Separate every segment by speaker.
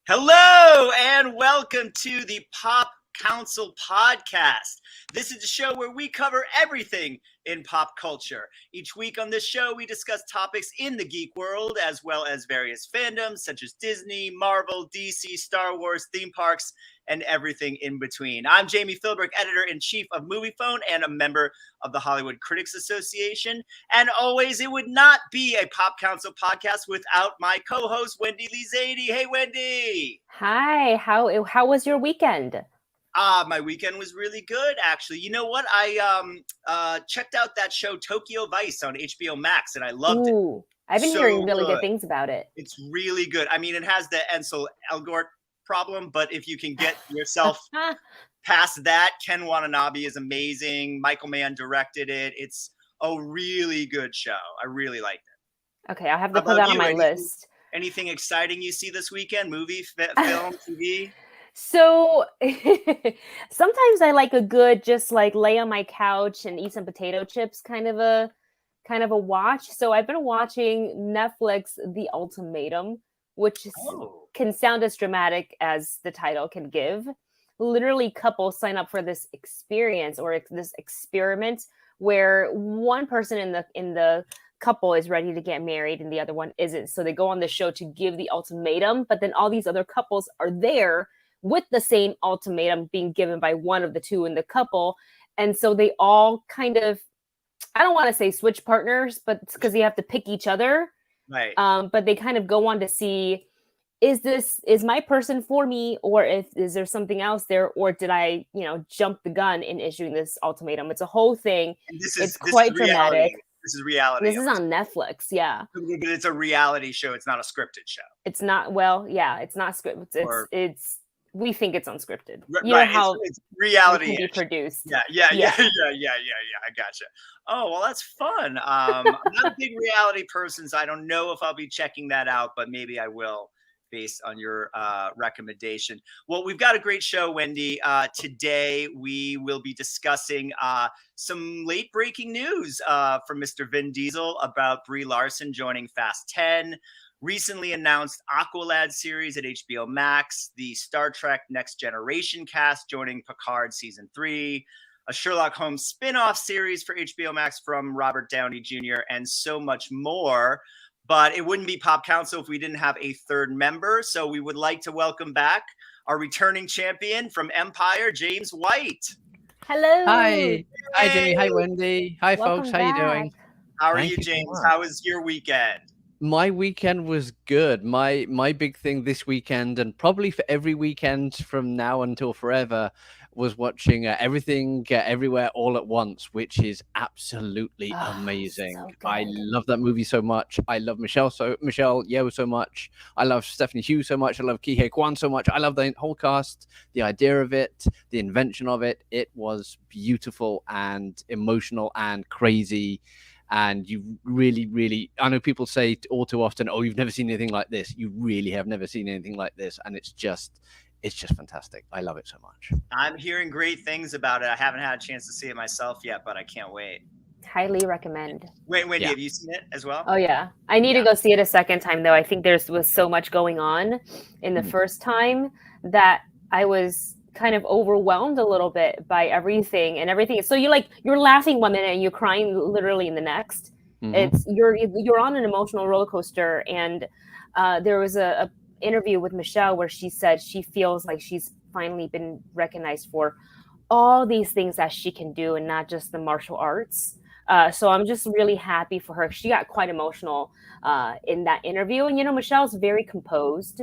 Speaker 1: Hello and welcome to the Pop Council Podcast. This is a show where we cover everything in pop culture. Each week on this show, we discuss topics in the geek world, as well as various fandoms such as Disney, Marvel, DC, Star Wars, theme parks, and everything in between. I'm Jami, Philbrick, editor-in-chief of Movie Phone and a member of the Hollywood Critics Association. And always, it would not be a Pop Council podcast without my co-host, Wendy Lee. Hey, Wendy.
Speaker 2: Hi. How was your weekend?
Speaker 1: My weekend was really good, actually. You know what? I checked out that show Tokyo Vice on HBO Max, and I loved it.
Speaker 2: I've been hearing really good things about it.
Speaker 1: It's really good. I mean, it has the Ansel Elgort problem, but if you can get yourself past that, Ken Watanabe is amazing. Michael Mann directed it. It's a really good show. I really liked it.
Speaker 2: Okay, I'll have to put that on my list.
Speaker 1: Anything exciting you see this weekend? Movie, film, TV?
Speaker 2: So sometimes I like a good just like lay on my couch and eat some potato chips kind of a watch. So I've been watching Netflix The Ultimatum, which can sound as dramatic as the title can give. Literally, couples sign up for this experience or this experiment where one person in the couple is ready to get married and the other one isn't. So they go on the show to give the ultimatum, but then all these other couples are there with the same ultimatum being given by one of the two in the couple. And so they all kind of, I don't want to say switch partners, but it's because you have to pick each other.
Speaker 1: Right.
Speaker 2: But they kind of go on to see, is my person for me, or is there something else there, or did I, jump the gun in issuing this ultimatum? It's a whole thing. It's quite dramatic.
Speaker 1: This is reality.
Speaker 2: This is on Netflix, yeah.
Speaker 1: But it's a reality show. It's not a scripted show.
Speaker 2: It's not, it's not scripted. It's we think it's unscripted. You
Speaker 1: know
Speaker 2: how
Speaker 1: it's reality
Speaker 2: it can be produced.
Speaker 1: Yeah. I gotcha. Oh, well, that's fun. I'm not a big reality person, so I don't know if I'll be checking that out, but maybe I will based on your recommendation. Well, we've got a great show, Wendy. Today, we will be discussing some late breaking news from Mr. Vin Diesel about Brie Larson joining Fast 10. Recently announced Aqualad series at HBO Max, the Star Trek Next Generation cast joining Picard Season 3, a Sherlock Holmes spinoff series for HBO Max from Robert Downey Jr., and so much more. But it wouldn't be Pop Council if we didn't have a third member. So we would like to welcome back our returning champion from Empire, James White.
Speaker 2: Hello.
Speaker 3: Hi. Hi, Jimmy. Hi, Wendy. Hi, folks. How you doing?
Speaker 1: How are you, James? How was your weekend?
Speaker 3: My weekend was good. My big thing this weekend, and probably for every weekend from now until forever, was watching Everything Everywhere All at Once, which is absolutely amazing. So I love that movie so much. I love Michelle Yeoh so much. I love Stephanie Hugh so much. I love Ki Hye Kwan so much. I love the whole cast, the idea of it, the invention of it. It was beautiful and emotional and crazy. And you really, really, I know people say all too often, oh, you've never seen anything like this. You really have never seen anything like this. And it's just fantastic. I love it so much.
Speaker 1: I'm hearing great things about it. I haven't had a chance to see it myself yet, but I can't wait.
Speaker 2: Highly recommend.
Speaker 1: Wendy, have you seen it as well?
Speaker 2: Oh, yeah. I need to go see it a second time, though. I think there was so much going on in the first time that I was kind of overwhelmed a little bit by everything. So you're laughing one minute and you're crying literally in the next. It's you're on an emotional roller coaster. And there was a interview with Michelle where she said she feels like she's finally been recognized for all these things that she can do and not just the martial arts. So I'm just really happy for her. She got quite emotional in that interview. And, Michelle's very composed.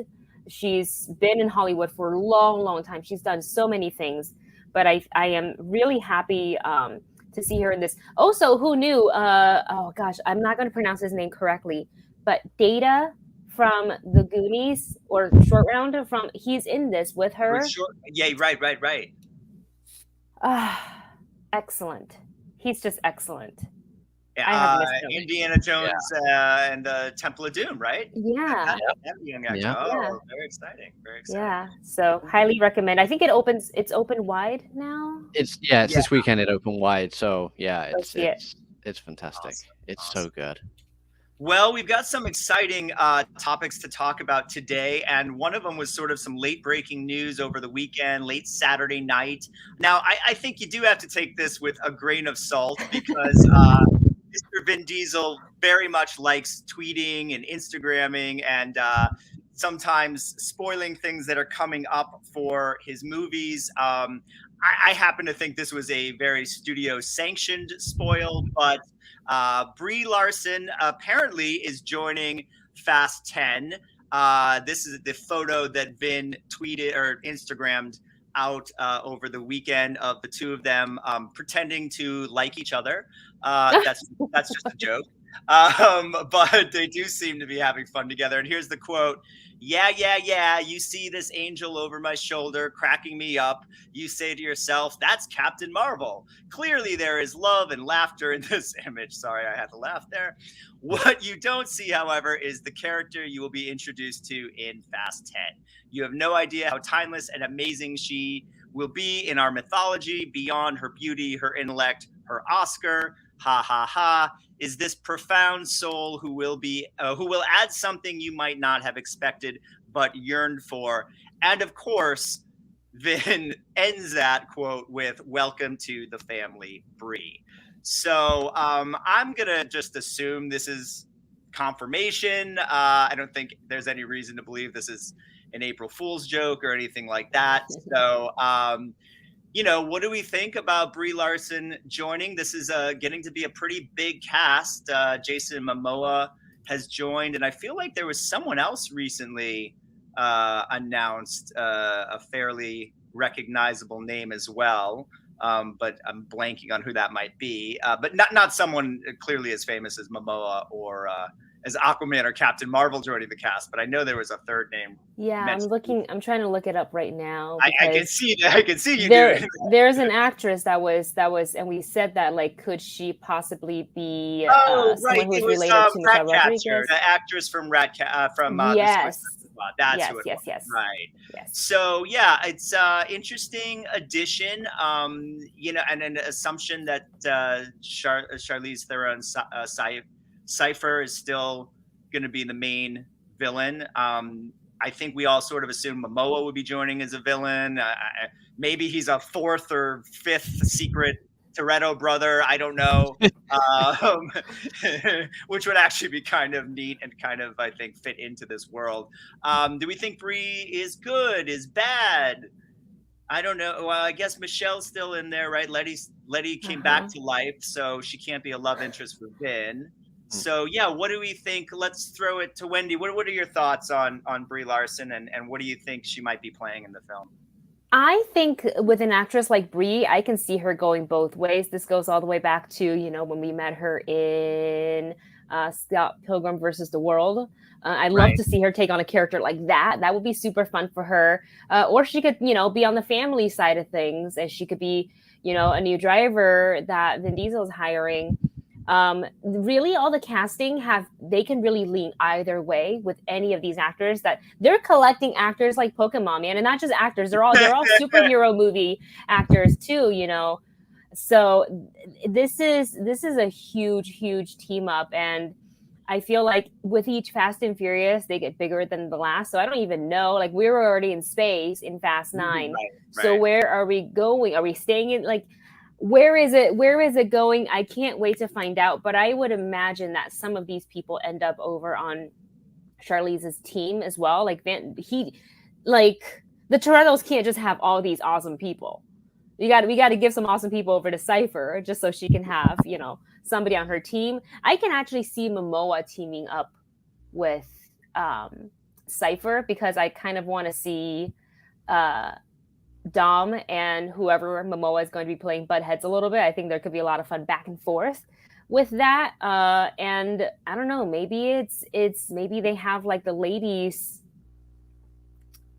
Speaker 2: She's been in Hollywood for a long, long time. She's done so many things, but I am really happy to see her in this. Also, who knew? I'm not going to pronounce his name correctly, but Data from the Goonies or Short Round he's in this with her.
Speaker 1: Right.
Speaker 2: Excellent. He's just excellent.
Speaker 1: Indiana Jones and the Temple of Doom, right?
Speaker 2: Yeah.
Speaker 1: Very exciting.
Speaker 2: Yeah. So highly recommend. I think it's open wide now.
Speaker 3: It's this weekend it opened wide. So yeah, it's fantastic. Awesome. It's so good.
Speaker 1: Well, we've got some exciting topics to talk about today, and one of them was sort of some late breaking news over the weekend, late Saturday night. Now, I think you do have to take this with a grain of salt because Mr. Vin Diesel very much likes tweeting and Instagramming and sometimes spoiling things that are coming up for his movies. I happen to think this was a very studio sanctioned spoil, but Brie Larson apparently is joining Fast 10. This is the photo that Vin tweeted or Instagrammed out over the weekend of the two of them pretending to like each other. That's just a joke. But they do seem to be having fun together. And here's the quote. Yeah. You see this angel over my shoulder cracking me up. You say to yourself, that's Captain Marvel. Clearly there is love and laughter in this image. Sorry, I had to laugh there. What you don't see, however, is the character you will be introduced to in Fast 10. You have no idea how timeless and amazing she will be in our mythology, beyond her beauty, her intellect, her Oscar. Ha ha ha. Is this profound soul who will add something you might not have expected but yearned for. And of course, Vin ends that quote with "Welcome to the family, Brie." So I'm gonna just assume this is confirmation. I don't think there's any reason to believe this is an April Fool's joke or anything like that. So what do we think about Brie Larson joining? This is getting to be a pretty big cast. Jason Momoa has joined, and I feel like there was someone else recently announced, a fairly recognizable name as well. But I'm blanking on who that might be. But not someone clearly as famous as Momoa or as Aquaman or Captain Marvel joining the cast, but I know there was a third name.
Speaker 2: Yeah, I'm trying to look it up right now.
Speaker 1: I can see you
Speaker 2: there,
Speaker 1: doing it.
Speaker 2: There's an actress that was, and we said that, like, could she possibly be someone who's related to Michelle Rodriguez?
Speaker 1: The actress from
Speaker 2: yes.
Speaker 1: That's who it was.
Speaker 2: Yes.
Speaker 1: Right.
Speaker 2: Yes.
Speaker 1: So yeah, it's interesting addition. And an assumption that Charlize Theron Cypher is still going to be the main villain. I think we all sort of assume Momoa would be joining as a villain. Maybe he's a fourth or fifth secret Toretto brother. I don't know, which would actually be kind of neat and kind of, I think, fit into this world. Do we think Brie is good, is bad? I don't know. Well, I guess Michelle's still in there, right? Letty came back to life, so she can't be a love interest for Vin. So yeah, what do we think? Let's throw it to Wendy. What are your thoughts on Brie Larson, and what do you think she might be playing in the film?
Speaker 2: I think with an actress like Brie, I can see her going both ways. This goes all the way back to, when we met her in Scott Pilgrim versus the World. I'd love to see her take on a character like that. That would be super fun for her. Or she could, be on the family side of things, and she could be, a new driver that Vin Diesel's hiring. Really, all the casting they can really lean either way with any of these actors. That they're collecting actors like Pokemon, man, and not just actors. They're all superhero movie actors too, So this is a huge team up, and I feel like with each Fast and Furious, they get bigger than the last. So I don't even know. Like, we were already in space in Fast 9. Right. So where are we going? Are we staying in where is it going? I can't wait to find out. But I would imagine that some of these people end up over on Charlize's team as well. Like, the Torettos can't just have all these awesome people. We got to give some awesome people over to Cypher just so she can have, somebody on her team. I can actually see Momoa teaming up with Cypher, because I kind of want to see Dom and whoever Momoa is going to be playing butt heads a little bit. I think there could be a lot of fun back and forth with that. And I don't know, maybe maybe they have like the ladies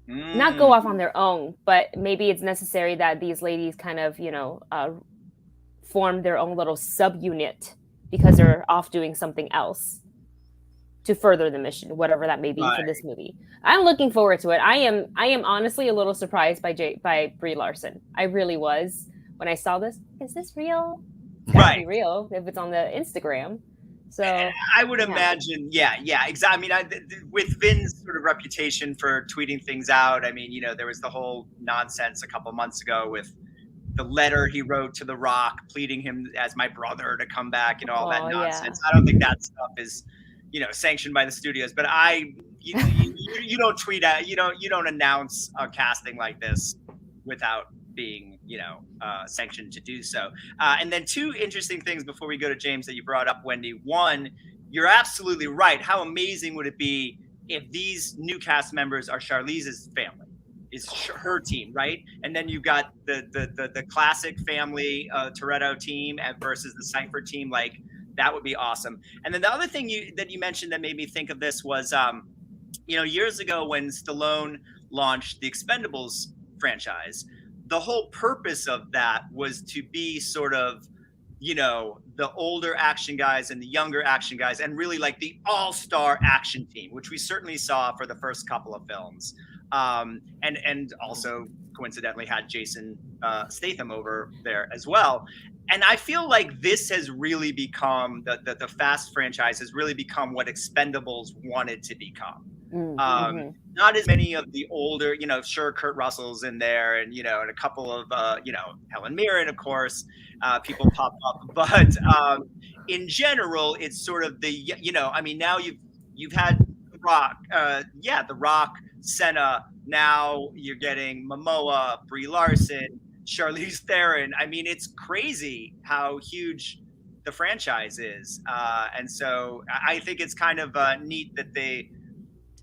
Speaker 2: not go off on their own, but maybe it's necessary that these ladies kind of, form their own little subunit because they're off doing something else to further the mission, whatever that may be for this movie. I'm looking forward to it. I am honestly a little surprised by Brie Larson. I really was when I saw this. Is this real? It's gotta be real if it's on the Instagram. So
Speaker 1: I would imagine, exactly. I mean, with Vin's sort of reputation for tweeting things out, I mean, there was the whole nonsense a couple months ago with the letter he wrote to The Rock, pleading him as my brother to come back and all that nonsense. I don't think that stuff is, sanctioned by the studios. But you don't tweet out, you don't announce a casting like this without being, sanctioned to do so. And then two interesting things before we go to James that you brought up, Wendy. One, you're absolutely right. How amazing would it be if these new cast members are Charlize's family? Is her team, right? And then you've got the classic family Toretto team versus the Cypher team. Like, that would be awesome. And then the other thing that you mentioned that made me think of this was, years ago when Stallone launched the Expendables franchise, the whole purpose of that was to be sort of, the older action guys and the younger action guys, and really like the all-star action team, which we certainly saw for the first couple of films. And also coincidentally had Jason Statham over there as well. And I feel like this has really become, the Fast franchise has really become what Expendables wanted to become. Not as many of the older, sure, Kurt Russell's in there, and and a couple of Helen Mirren, of course, people pop up, but in general, it's sort of the I mean, now you've had The Rock, The Rock, Senna. Now you're getting Momoa, Brie Larson, Charlize Theron. I mean, it's crazy how huge the franchise is, and so I think it's kind of neat that they,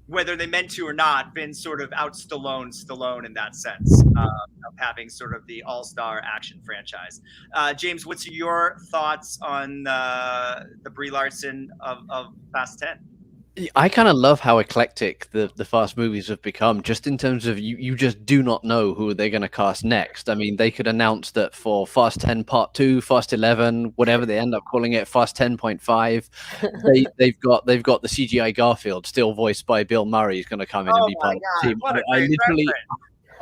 Speaker 1: whether they meant to or not, been sort of out Stallone in that sense, of having sort of the all-star action franchise. James, what's your thoughts on the Brie Larson of Fast 10?
Speaker 3: I kind of love how eclectic the Fast movies have become, just in terms of you just do not know who they're going to cast next. I mean, they could announce that for Fast 10 Part 2, Fast 11, whatever they end up calling it, Fast 10.5, they've got the CGI Garfield, still voiced by Bill Murray, is going to come in and be part of the team.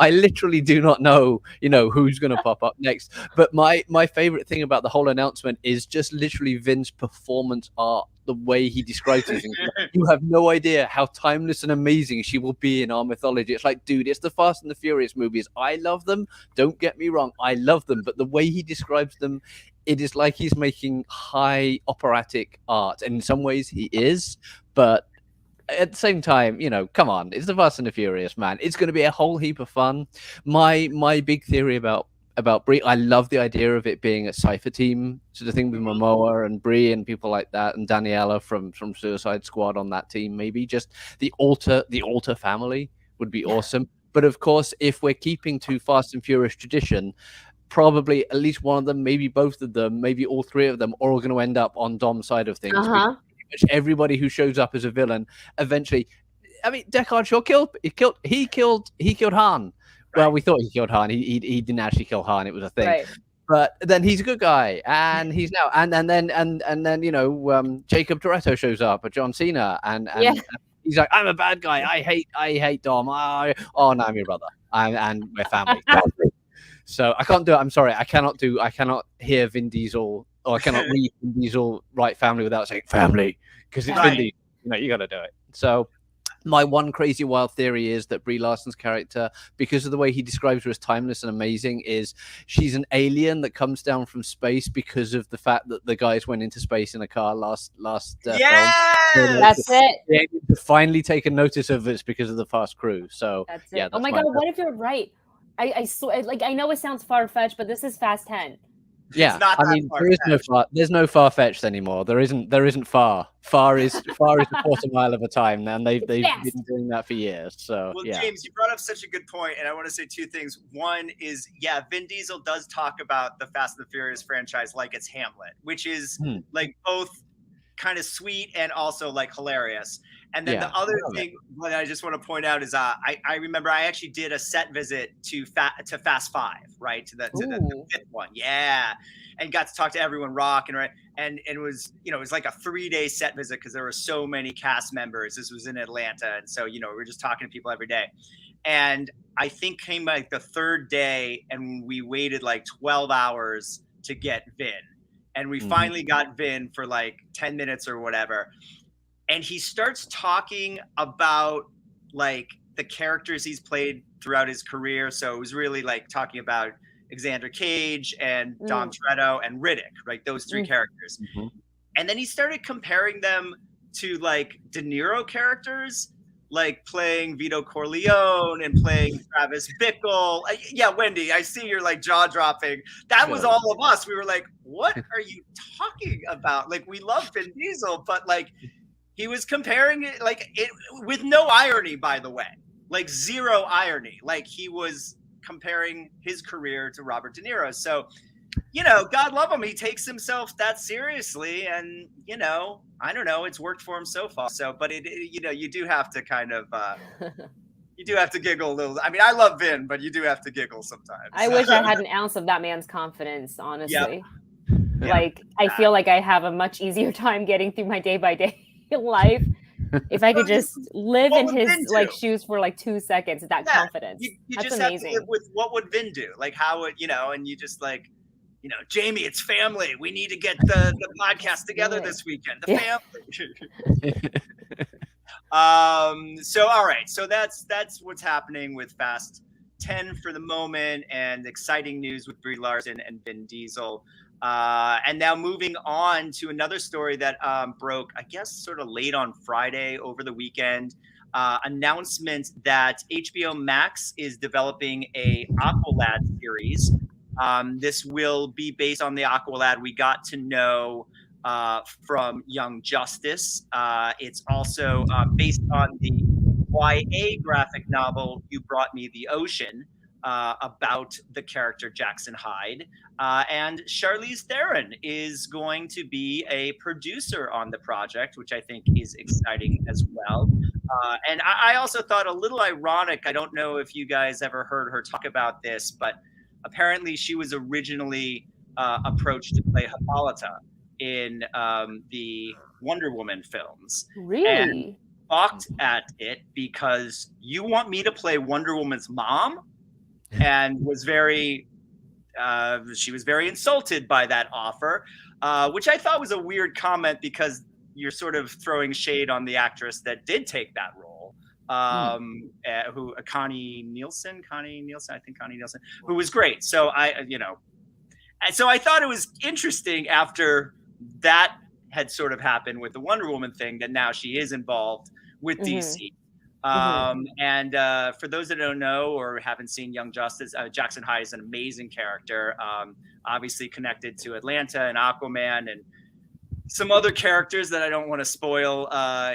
Speaker 3: I literally do not know, who's going to pop up next. But my favorite thing about the whole announcement is just literally Vin's performance art, the way he describes these things. You have no idea how timeless and amazing she will be in our mythology. It's like, dude, it's the Fast and the Furious movies. I love them. Don't get me wrong. I love them. But the way he describes them, it is like he's making high operatic art. And in some ways he is, but at the same time, come on, it's the Fast and the Furious, man. It's going to be a whole heap of fun. My big theory about Brie, I love the idea of it being a Cypher team sort of thing with Momoa and Brie and people like that, and Daniela from Suicide Squad on that team. Maybe just the Alter family would be awesome. But of course, if we're keeping to Fast and Furious tradition, probably at least one of them, maybe both of them, maybe all three of them, are all going to end up on Dom's side of things. Everybody who shows up as a villain eventually, I mean, Deckard Shaw killed Han. Well, we thought he killed Han. He didn't actually kill Han. It was a thing. Right. But then he's a good guy, and he's now and then Jacob Toretto shows up, or John Cena, and he's like, I'm a bad guy. I hate Dom. Oh, no, I'm your brother, and we're family. So I can't do it. I'm sorry. I cannot hear Vin Diesel, or I cannot read Vin Diesel write family without saying family, because it's Vin Diesel. You got to do it. So my one crazy wild theory is that Brie Larson's character, because of the way he describes her as timeless and amazing, is she's an alien that comes down from space because of the fact that the guys went into space in a car last film.
Speaker 2: That's it.
Speaker 3: To finally taken notice of it's because of the Fast crew. So
Speaker 2: that's it. Oh my God, what if you're right? I know it sounds far-fetched, but this is Fast 10.
Speaker 3: Yeah, I mean, there's no far-fetched anymore. There isn't far. Far is a quarter mile of a time, and they've been doing that for years. So,
Speaker 1: well, James, you brought up such a good point, and I want to say two things. One is, Vin Diesel does talk about the Fast and the Furious franchise like it's Hamlet, which is like both kind of sweet and also like hilarious. And then the other thing that I just want to point out is I remember I actually did a set visit to Fast 5, right? To the fifth one. Yeah. And got to talk to everyone, Rock, and it was, it was like a 3-day set visit because there were so many cast members. This was in Atlanta. And so, we were just talking to people every day. And I think came like the third day and we waited like 12 hours to get Vin. and we finally got Vin for like 10 minutes or whatever. And he starts talking about like the characters he's played throughout his career. So it was really like talking about Alexander Cage and Dom Toretto and Riddick, right? Those three characters. And then he started comparing them to like De Niro characters, like playing Vito Corleone and playing Travis Bickle. Yeah, Wendy, I see you're like jaw dropping. That was all of us. We were like, what are you talking about? Like, we love Vin Diesel, but like, he was comparing it like it with no irony, by the way, like zero irony. Like he was comparing his career to Robert De Niro. So, you know, God love him. He takes himself that seriously. And, you know, I don't know, it's worked for him so far. So, but you know, you do have to kind of, you do have to giggle a little. I mean, I love Vin, but you do have to giggle sometimes.
Speaker 2: I wish I had an ounce of that man's confidence, honestly.
Speaker 1: Yep.
Speaker 2: Like, I feel like I have a much easier time getting through my day-by-day life if I could just live in his like shoes for like 2 seconds. That confidence.
Speaker 1: You
Speaker 2: That's
Speaker 1: just
Speaker 2: amazing.
Speaker 1: have to live with what would Vin do? Like how would, you know, and you just like, you know, Jami, it's family. We need to get the podcast together this weekend. The family. So all right. So that's what's happening with Fast 10 for the moment, and exciting news with Brie Larson and Vin Diesel. And now moving on to another story that broke, I guess, sort of late on Friday over the weekend. Announcement that HBO Max is developing a Aqualad series. This will be based on the Aqualad we got to know from Young Justice. It's also based on the YA graphic novel You Brought Me the Ocean, about the character Jackson Hyde. And Charlize Theron is going to be a producer on the project, which I think is exciting as well. And I also thought a little ironic, I don't know if you guys ever heard her talk about this, but apparently she was originally approached to play Hippolyta in the Wonder Woman films.
Speaker 2: Really?
Speaker 1: And balked at it because you want me to play Wonder Woman's mom? And was she was very insulted by that offer, which I thought was a weird comment because you're sort of throwing shade on the actress that did take that role, who Connie Nielsen, who was great. So I thought it was interesting after that had sort of happened with the Wonder Woman thing that now she is involved with DC. And for those that don't know or haven't seen Young Justice, Jackson Hyde is an amazing character, obviously connected to Atlanta and Aquaman and some other characters that I don't want to spoil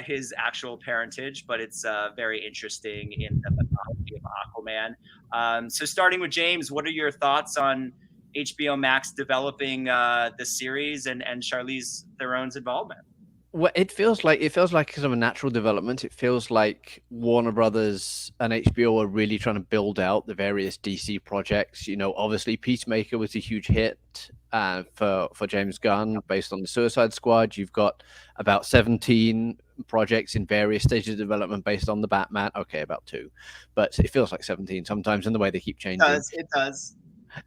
Speaker 1: his actual parentage, but it's very interesting in the mythology of Aquaman. So starting with James, what are your thoughts on HBO Max developing the series and Charlize Theron's involvement?
Speaker 3: Well, it feels like kind of a natural development. It feels like Warner Brothers and HBO are really trying to build out the various DC projects. You know, obviously Peacemaker was a huge hit for James Gunn based on the Suicide Squad. You've got about 17 projects in various stages of development based on the Batman. Okay, about 2, but it feels like 17 sometimes in the way they keep changing.
Speaker 1: It does.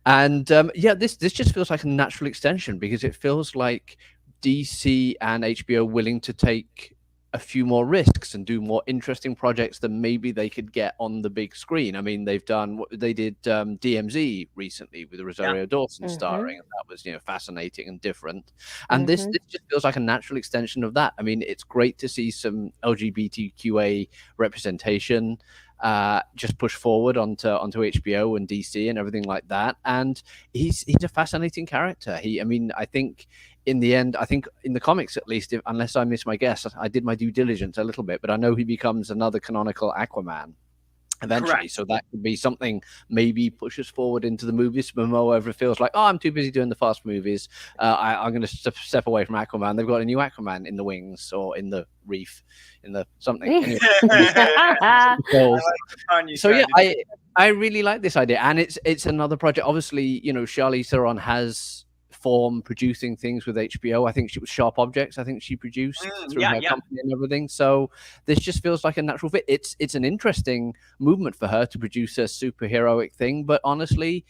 Speaker 3: And this just feels like a natural extension because it feels like DC and HBO willing to take a few more risks and do more interesting projects than maybe they could get on the big screen. I mean, they did DMZ recently with Rosario Dawson starring, and that was, fascinating and different. And this just feels like a natural extension of that. I mean, it's great to see some LGBTQA representation just push forward onto HBO and DC and everything like that. And he's a fascinating character. I think in the end, in the comics at least, unless I miss my guess, I did my due diligence a little bit, but I know he becomes another canonical Aquaman eventually.
Speaker 1: Correct.
Speaker 3: So that could be something maybe pushes forward into the movies. Momoa ever feels like, I'm too busy doing the fast movies. I'm going to step away from Aquaman. They've got a new Aquaman in the wings or in the reef, in the something. Anyway. I really like this idea, and it's another project. Obviously, Charlize Theron has form producing things with HBO. I think she was Sharp Objects. I think she produced through her company and everything. So this just feels like a natural fit. It's an interesting movement for her to produce a superheroic thing, but honestly,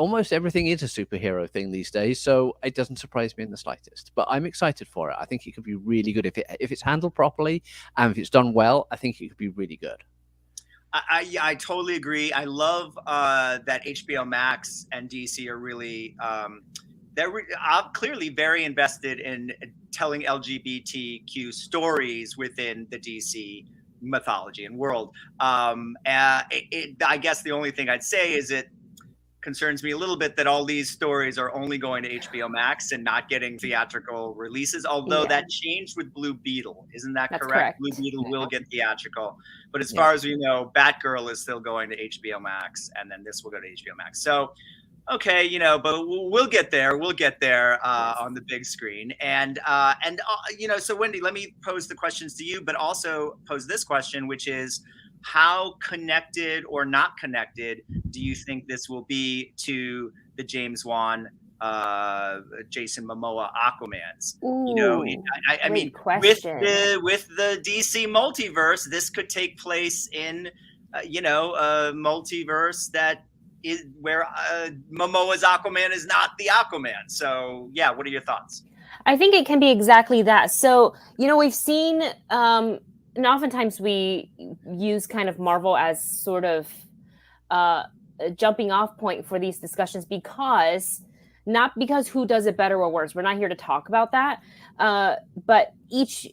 Speaker 3: almost everything is a superhero thing these days, so it doesn't surprise me in the slightest. But I'm excited for it. I think it could be really good if it's handled properly and if it's done well. I think it could be really good.
Speaker 1: I totally agree. I love that HBO Max and DC are really they're clearly very invested in telling LGBTQ stories within the DC mythology and world. I guess the only thing I'd say is it concerns me a little bit that all these stories are only going to HBO Max and not getting theatrical releases, although that changed with Blue Beetle. Isn't that correct? Blue Beetle will get theatrical. But as far as we know, Batgirl is still going to HBO Max, and then this will go to HBO Max. So, okay, you know, but we'll get there. We'll get there on the big screen. And you know, so Wendy, let me pose the questions to you, but also pose this question, which is, how connected or not connected do you think this will be to the James Wan, Jason Momoa Aquamans?
Speaker 2: Ooh,
Speaker 1: you know, I mean,
Speaker 2: question.
Speaker 1: with the DC multiverse, this could take place in, you know, a multiverse that is where Momoa's Aquaman is not the Aquaman. So, yeah, what are your thoughts?
Speaker 2: I think it can be exactly that. So, you know, we've seen. And oftentimes we use kind of Marvel as sort of a jumping off point for these discussions not because who does it better or worse. We're not here to talk about that. But each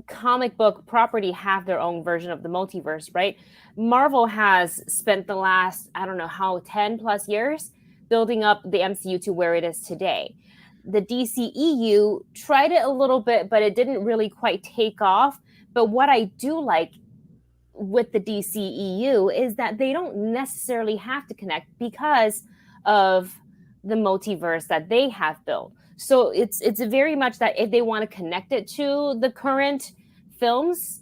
Speaker 2: comic book property have their own version of the multiverse, right? Marvel has spent the last, 10 plus years building up the MCU to where it is today. The DCEU tried it a little bit, but it didn't really quite take off. But what I do like with the DCEU is that they don't necessarily have to connect because of the multiverse that they have built. So it's very much that if they want to connect it to the current films,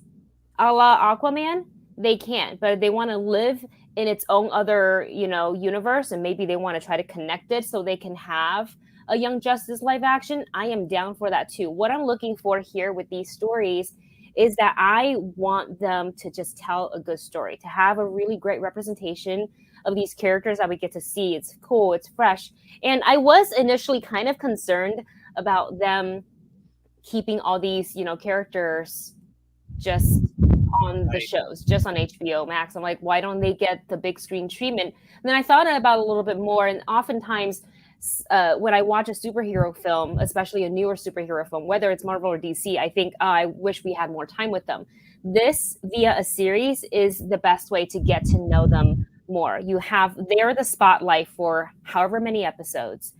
Speaker 2: a la Aquaman, they can. But if they want to live in its own other, you know, universe, and maybe they want to try to connect it so they can have a Young Justice live action, I am down for that too. What I'm looking for here with these stories is that I want them to just tell a good story, to have a really great representation of these characters that we get to see. It's cool, it's fresh. And I was initially kind of concerned about them keeping all these, you know, characters just on the shows, just on HBO Max. I'm like, why don't they get the big screen treatment? And then I thought about it a little bit more, and oftentimes when I watch a superhero film, especially a newer superhero film, whether it's Marvel or DC, I think, I wish we had more time with them. This, via a series, is the best way to get to know them more. They're the spotlight for however many episodes.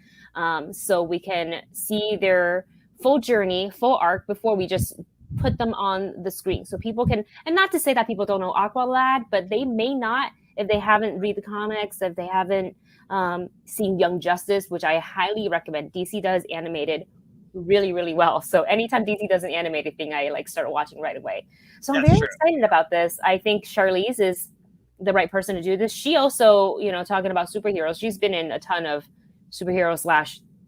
Speaker 2: So we can see their full journey, full arc before we just put them on the screen. So people can, and not to say that people don't know Aqualad, but they may not, if they haven't read the comics, if they haven't seen Young Justice, which I highly recommend. DC does animated really, really well. So anytime DC does an animated thing, I start watching right away. So I'm very excited about this. I think Charlize is the right person to do this. She also, you know, talking about superheroes, she's been in a ton of superhero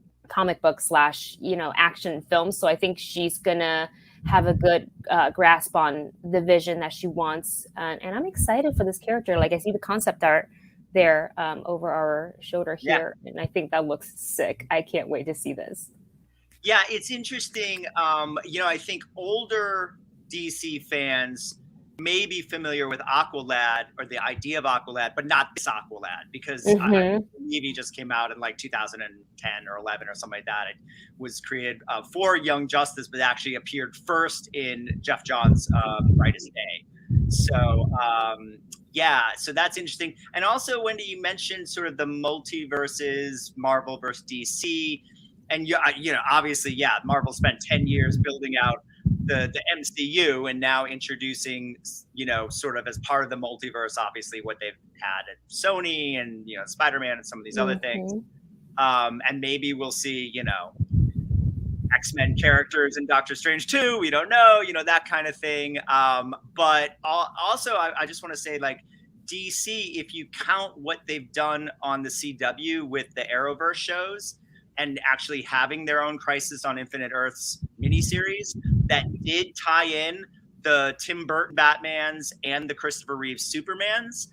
Speaker 2: / comic book / you know, action films. So I think she's gonna have a good grasp on the vision that she wants. And I'm excited for this character. Like, I see the concept art there over our shoulder here, and I think that looks sick. I can't wait to see this.
Speaker 1: Yeah, it's interesting. You know, I think older DC fans may be familiar with Aqualad or the idea of Aqualad, but not this Aqualad, because I believe he just came out in like 2010 or 11 or something like that. It was created for Young Justice, but actually appeared first in Jeff Johns' Brightest Day. So yeah, so that's interesting. And also, Wendy, you mentioned sort of the multiverses, Marvel versus DC, and you know, obviously, yeah, Marvel spent 10 years building out the MCU, and now introducing, you know, sort of as part of the multiverse, obviously what they've had at Sony and, you know, Spider-Man and some of these other things. And maybe we'll see, you know, X-Men characters in Doctor Strange 2. We don't know, you know, that kind of thing. But also, I just want to say, like, DC, if you count what they've done on the CW with the Arrowverse shows, and actually having their own Crisis on Infinite Earths miniseries that did tie in the Tim Burton Batmans and the Christopher Reeve Supermans,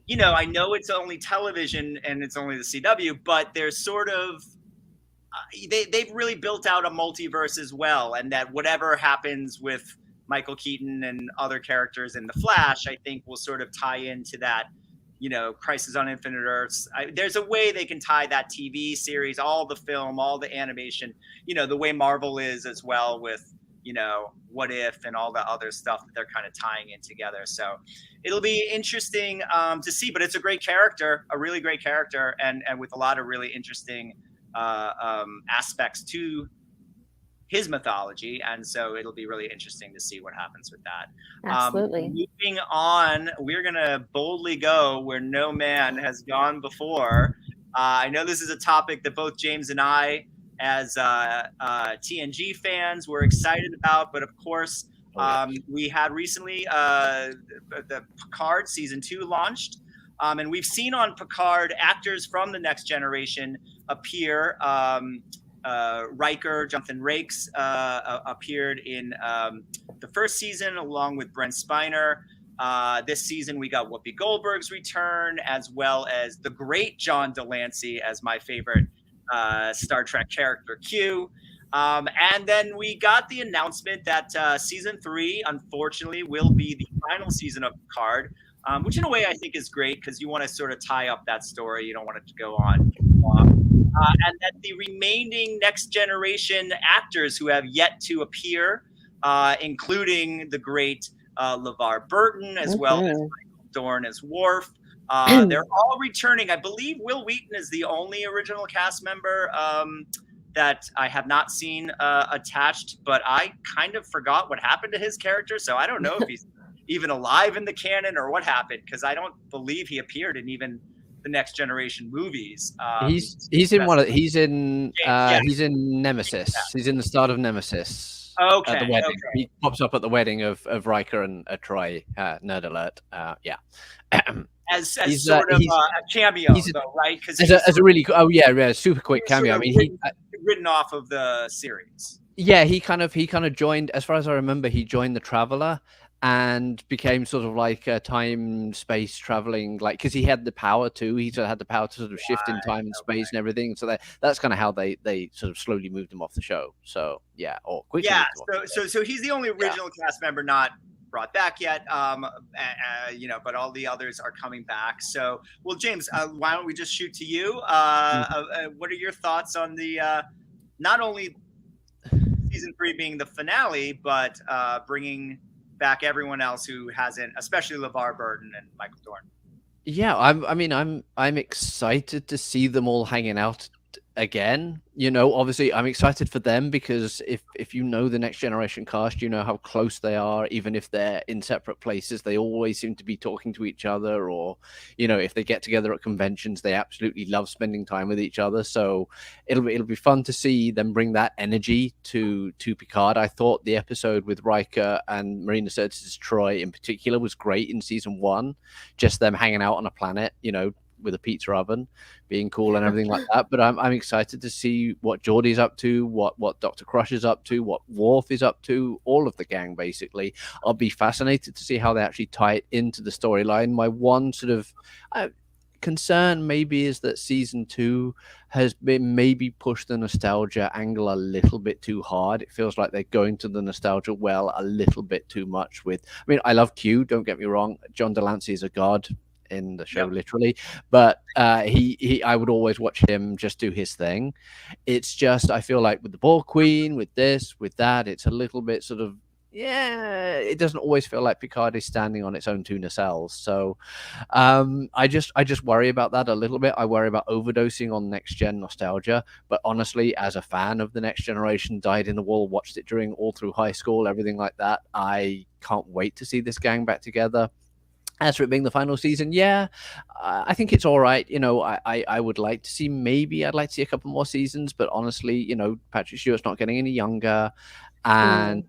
Speaker 1: you know, I know it's only television and it's only the CW, but there's sort of they've really built out a multiverse as well, and that whatever happens with Michael Keaton and other characters in the Flash, I think will sort of tie into that, you know, Crisis on Infinite Earths. There's a way they can tie that TV series, all the film, all the animation, you know, the way Marvel is as well with, you know, What If and all the other stuff that they're kind of tying in together. So it'll be interesting to see, but it's a great character, a really great character, and with a lot of really interesting aspects to his mythology, and so it'll be really interesting to see what happens with that.
Speaker 2: Absolutely.
Speaker 1: Moving on, we're gonna boldly go where no man has gone before. I know this is a topic that both James and I, as TNG fans, were excited about, but of course, we had recently the Picard season 2 launched. And we've seen on Picard actors from the Next Generation appear. Riker, Jonathan Frakes appeared in the first season along with Brent Spiner. This season we got Whoopi Goldberg's return, as well as the great John Delancey as my favorite Star Trek character, Q. And then we got the announcement that season 3, unfortunately, will be the final season of Picard. Which in a way I think is great because you want to sort of tie up that story. You don't want it to go on. And that the remaining Next Generation actors who have yet to appear, including the great LeVar Burton, as well as Michael Dorn as Worf, they're all returning. I believe Will Wheaton is the only original cast member that I have not seen attached, but I kind of forgot what happened to his character, so I don't know if he's even alive in the canon or what happened, because I don't believe he appeared in even the Next Generation movies.
Speaker 3: He's in Nemesis. He's in the start of Nemesis.
Speaker 1: Okay.
Speaker 3: At the wedding.
Speaker 1: Okay.
Speaker 3: He pops up at the wedding of Riker and Troy. Nerd alert. Yeah.
Speaker 1: As sort of a cameo, though, right? Because
Speaker 3: as a really super quick cameo. I mean,
Speaker 1: written off of the series.
Speaker 3: Yeah, he kind of joined. As far as I remember, he joined the Traveler and became sort of like a time space traveling, like, because he had the power to. He sort of had the power to sort of shift in time and space and everything. So that's kind of how they sort of slowly moved him off the show. So yeah, or quickly.
Speaker 1: Yeah. So he's the only original cast member not brought back yet. You know, but all the others are coming back. So, well, James, why don't we just shoot to you? What are your thoughts on the not only season 3 being the finale, but bringing back everyone else who hasn't, especially LeVar Burton and Michael Dorn?
Speaker 3: Yeah, I'm excited to see them all hanging out again. You know, obviously I'm excited for them because if you know the Next Generation cast, you know how close they are. Even if they're in separate places, they always seem to be talking to each other, or, you know, if they get together at conventions, they absolutely love spending time with each other. So it'll be fun to see them bring that energy to Picard. I thought the episode with Riker and Marina Sirtis' Troy in particular was great in season 1. Just them hanging out on a planet, you know, with a pizza oven, being cool and everything like that. But I'm excited to see what Geordie's up to, what Dr. Crush is up to, what Worf is up to, all of the gang, basically. I'll be fascinated to see how they actually tie it into the storyline. My one sort of concern maybe is that season 2 has been maybe pushed the nostalgia angle a little bit too hard. It feels like they're going to the nostalgia well a little bit too much with, I mean, I love Q, don't get me wrong. John Delancey is a god in the show, literally, but he I would always watch him just do his thing. It's just, I feel like with the Ball Queen, with this, with that, it's a little bit sort of, it doesn't always feel like Picard is standing on its own 2 nacelles. So I just worry about that a little bit. I worry about overdosing on next gen nostalgia, but honestly, as a fan of the Next Generation, dyed in the wool, watched it during all through high school, everything like that, I can't wait to see this gang back together. As for it being the final season, I think it's all right. You know, I would like to see, I'd like to see a couple more seasons, but honestly, you know, Patrick Stewart's not getting any younger, and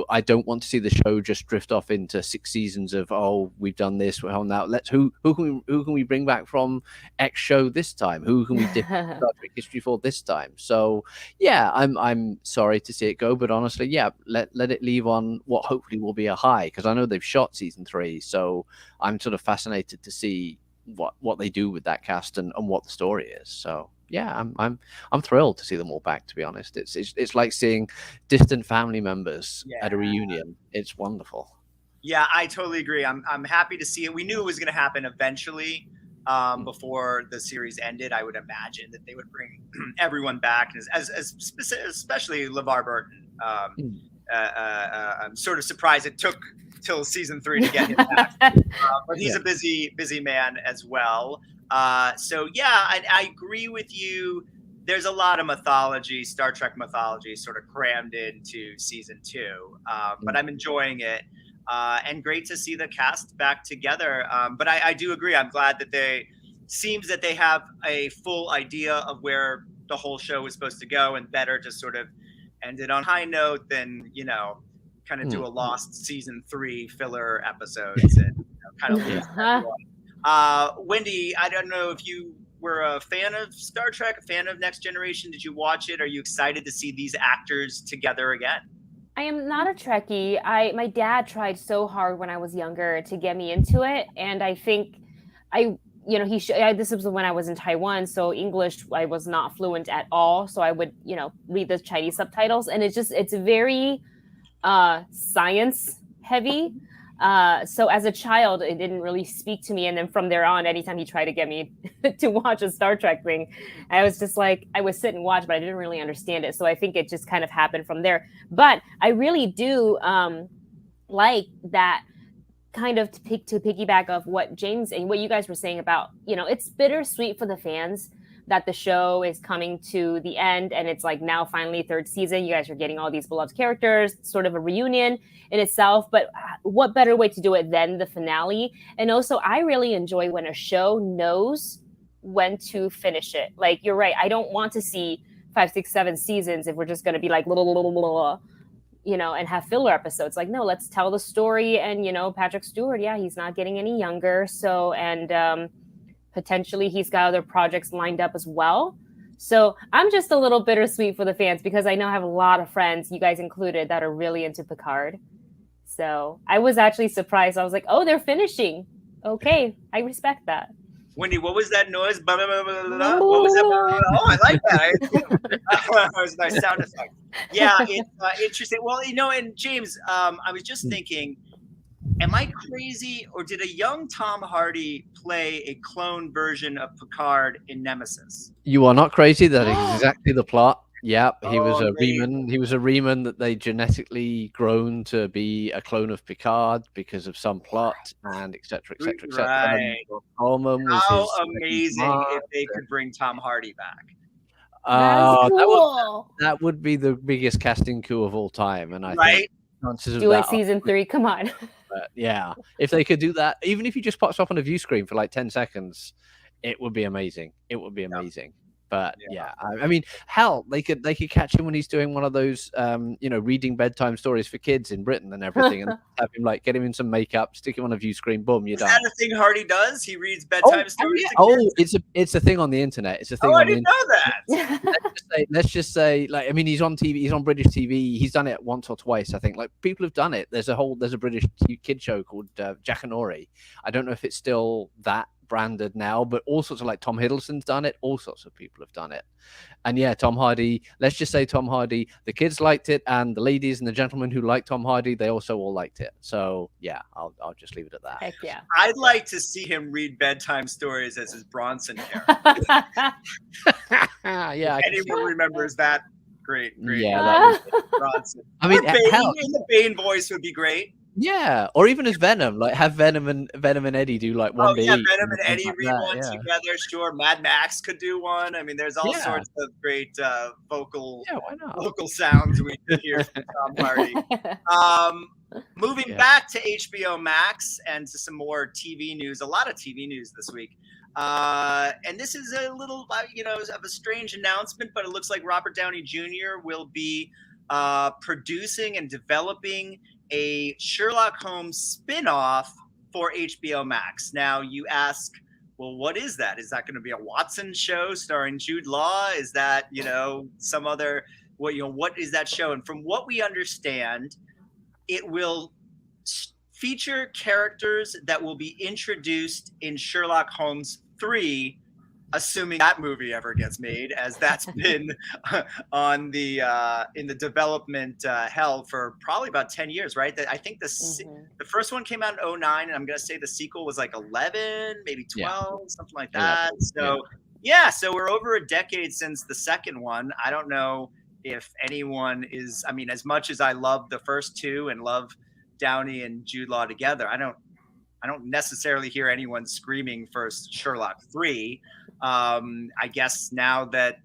Speaker 3: I don't want to see the show just drift off into 6 seasons of, oh, we've done this, we're on that. Who can we bring back from X show this time? Who can we dip into Star Trek history for this time? So yeah, I'm sorry to see it go, but honestly, yeah, let it leave on what hopefully will be a high, because I know they've shot season 3, so I'm sort of fascinated to see what they do with that cast and what the story is. So yeah, I'm thrilled to see them all back. To be honest, it's like seeing distant family members at a reunion. It's wonderful.
Speaker 1: Yeah, I totally agree. I'm happy to see it. We knew it was going to happen eventually. Before the series ended, I would imagine that they would bring everyone back, especially LeVar Burton. I'm sort of surprised it took till season 3 to get him back, but he's a busy man as well. So yeah, I agree with you. There's a lot of mythology, Star Trek mythology, sort of crammed into season 2, but I'm enjoying it, and great to see the cast back together. But I do agree. I'm glad that seems that they have a full idea of where the whole show is supposed to go, and better to sort of end it on high note than kind of do a lost season 3 filler episodes and kind of lose everyone. Wendy, I don't know if you were a fan of Star Trek, a fan of Next Generation. Did you watch it? Are you excited to see these actors together again?
Speaker 2: I am not a Trekkie. My dad tried so hard when I was younger to get me into it, and I think this was when I was in Taiwan, so English I was not fluent at all. So I would read the Chinese subtitles, and it's very science heavy. So as a child, it didn't really speak to me. And then from there on, anytime he tried to get me to watch a Star Trek thing, I was just like, I would sit and watch, but I didn't really understand it. So I think it just kind of happened from there. But I really do like that kind of to piggyback of what James and what you guys were saying about, it's bittersweet for the fans that the show is coming to the end, and it's like now finally 3rd season. You guys are getting all these beloved characters, sort of a reunion in itself. But what better way to do it than the finale? And also, I really enjoy when a show knows when to finish it. Like, you're right. I don't want to see 5, 6, 7 seasons if we're just going to be like, and have filler episodes. Like, no, let's tell the story. And, Patrick Stewart, he's not getting any younger. So, and potentially he's got other projects lined up as well. So I'm just a little bittersweet for the fans, because I know I have a lot of friends, you guys included, that are really into Picard. So I was actually surprised. I was like, oh, they're finishing. Okay, I respect that.
Speaker 1: Wendy, what was that noise? Blah, blah, blah, blah, blah. What was that? Oh, I like that. That was a nice sound effect. Yeah, it's interesting. Well, and James, I was just thinking, am I crazy, or did a young Tom Hardy play a clone version of Picard in Nemesis?
Speaker 3: You are not crazy. That is exactly the plot. Yeah, he was a Reman. He was a Reman that they genetically grown to be a clone of Picard because of some plot, and etc.
Speaker 1: Right. How amazing if they could bring Tom Hardy back.
Speaker 2: Cool.
Speaker 3: That would be the biggest casting coup of all time, and I think
Speaker 2: do it season 3. Come on.
Speaker 3: But yeah, if they could do that, even if he just pops up on a view screen for like 10 seconds, it would be amazing. It would be amazing. But yeah, I mean, hell, they could catch him when he's doing one of those, reading bedtime stories for kids in Britain and everything, and have him get him in some makeup, stick him on a view screen, boom, you're done.
Speaker 1: Is that a thing Hardy does? He reads bedtime stories to kids?
Speaker 3: It's a thing on the internet. It's a thing.
Speaker 1: I didn't know that.
Speaker 3: Let's just say, he's on TV. He's on British TV. He's done it once or twice, I think. Like, people have done it. There's a British kid show called Jack and Ori. I don't know if it's still that branded now, but all sorts of, like, Tom Hiddleston's done it. All sorts of people have done it. And yeah, Tom Hardy, let's just say Tom Hardy, the kids liked it, and the ladies and the gentlemen who liked Tom Hardy, they also all liked it. So yeah, I'll just leave it at that.
Speaker 2: Heck yeah.
Speaker 1: I'd like to see him read bedtime stories as his Bronson character.
Speaker 3: Yeah.
Speaker 1: Anyone remembers that? Great.
Speaker 3: Yeah,
Speaker 1: Bronson.
Speaker 3: I mean,
Speaker 1: Bane in the Bane voice would be great.
Speaker 3: Yeah, or even as Venom, like have Venom and Eddie do like one day.
Speaker 1: Venom and Eddie read one together. Sure, Mad Max could do one. I mean, there's all sorts of great vocal sounds we could hear from Tom Hardy. Moving back to HBO Max and to some more TV news. A lot of TV news this week. And this is a little, of a strange announcement, but it looks like Robert Downey Jr. will be producing and developing a Sherlock Holmes spinoff for HBO Max. Now, you ask, well, what is that? Is that going to be a Watson show starring Jude Law? Is that, some other, what is that show? And from what we understand, it will feature characters that will be introduced in Sherlock Holmes 3, assuming that movie ever gets made, as that's been on the in the development hell for probably about 10 years, right? I think the first one came out in 2009, and I'm going to say the sequel was like 11, maybe 12, something like that. 11, so we're over a decade since the second one. I don't know if anyone is, as much as I love the first two and love Downey and Jude Law together, I don't necessarily hear anyone screaming for Sherlock 3. I guess now that